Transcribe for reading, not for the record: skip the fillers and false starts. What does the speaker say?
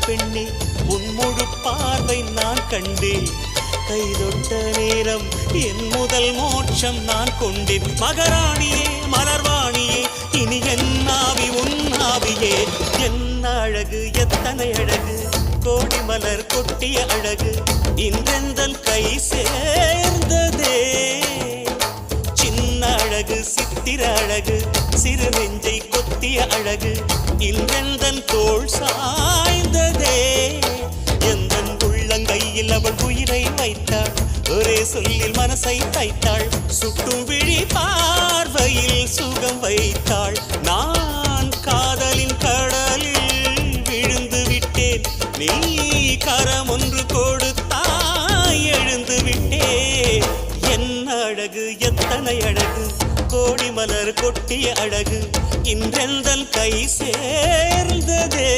பெண்ணே உன் முழு பார்வை நான் கண்டேன் கைதொட்ட நேரம் என் முதல் மோட்சம் நான் கொண்டேன் மகராணியே மலர்வாணியே இனி என் ஆவி உன் ஆவியே என்ன அழகு எத்தனை அழகு கோடி மலர் கொட்டிய அழகு இன்றெந்தன் கை சேர்ந்ததே சின்ன அழகு சித்திர அழகு சிறு நெஞ்சை கொத்திய அழகு இன்றெந்தன் தோள் சாய்ந்ததே எந்தன் உள்ளங்கையில் அவள் உயிரை வைத்தாள் ஒரே சொல்லில் மனசை தைத்தாள் சுட்டும் விழி பார்வையில் சுகம் வைத்தாள் நான் காதலின் கடலில் விழுந்து விட்டேன் நீ கரம் ஒன்று கொடுத்தாய் எழுந்து விட்டேன் என்ன அழகு எத்தனை அழகு கோடி மலர் கொட்டிய அழகு இன்றெந்தன் கை சேர்ந்ததே